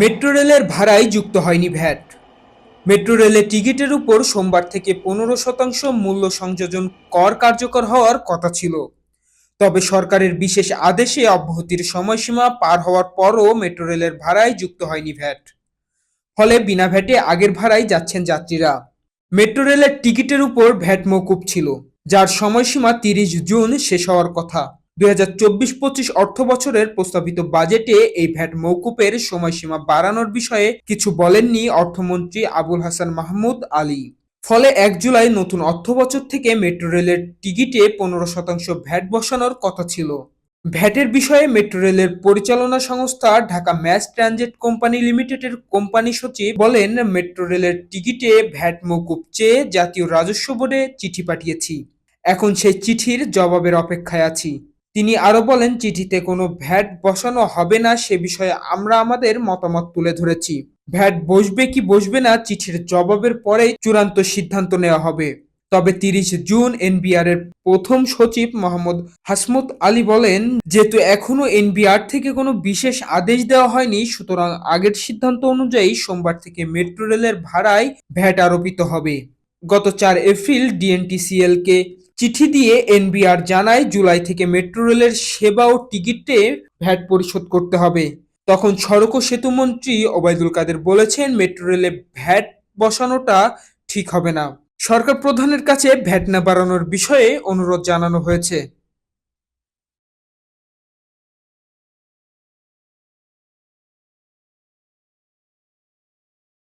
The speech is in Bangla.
মেট্রো রেলের ভাড়ায় যুক্ত হয়নি ভ্যাট। মেট্রো রেলের টিকিটের উপর সোমবার থেকে 15% মূল্য সংযোজন কর কার্যকর হওয়ার কথা ছিল। তবে সরকারের বিশেষ আদেশে অব্যাহতির সময়সীমা পার হওয়ার পরও মেট্রো রেলের ভাড়ায় যুক্ত হয়নি ভ্যাট। ফলে বিনা ভ্যাটে আগের ভাড়ায় যাচ্ছেন যাত্রীরা। মেট্রো রেলের টিকিটের উপর ভ্যাট মওকুফ ছিল, যার সময়সীমা 30 জুন শেষ হওয়ার কথা। 2024-25 অর্থবছরের প্রস্তাবিত বাজেটে এই ভ্যাট মওকুফের সময়সীমা বাড়ানোর বিষয়ে কিছু বলেননি অর্থমন্ত্রী আবুল হাসান মাহমুদ আলী। ফলে 1 জুলাই নতুন অর্থবছর থেকে মেট্রো রেলের টিকিটে 15% ভ্যাট বসানোর কথা ছিল। ভ্যাটের বিষয়ে মেট্রো রেলের পরিচালনা সংস্থা ঢাকা ম্যাস ট্রানজিট কোম্পানি লিমিটেডের কোম্পানি সচিব বলেন, মেট্রো রেলের টিকিটে ভ্যাট মওকুফ চেয়ে জাতীয় রাজস্ব বোর্ডে চিঠি পাঠিয়েছি। এখন সেই চিঠির জবাবের অপেক্ষায় আছি। তিনি আরো বলেন, চিঠিতে কোনো ভ্যাট বসানো হবে না সে বিষয়ে আমরা আমাদের মতামত তুলে ধরেছি। ভ্যাট বসবে কি বসবে না চিঠির জবাবের পরেই চূড়ান্ত সিদ্ধান্ত নেওয়া হবে। তবে 30 জুন এনবিআর এর প্রথম সচিব মোহাম্মদ হাসমত আলী বলেন, যেহেতু এখনো এনবিআর থেকে কোনো বিশেষ আদেশ দেওয়া হয়নি, সুতরাং আগের সিদ্ধান্ত অনুযায়ী সোমবার থেকে মেট্রো রেলের ভাড়ায় ভ্যাট আরোপিত হবে। গত 4 এপ্রিল ডিএনটিসিএল কে চিঠি দিয়ে এনবিআর জানায়, জুলাই থেকে মেট্রো রেলের সেবা ও টিকিটে ভ্যাট পরিশোধ করতে হবে। তখন সড়ক ও সেতু মন্ত্রী ওবায়দুল কাদের বলেছেন, মেট্রো রেলে ভ্যাট বসানোটা ঠিক হবে না। সরকার প্রধানের কাছে ভ্যাট না বাড়ানোর বিষয়ে অনুরোধ জানানো হয়েছে।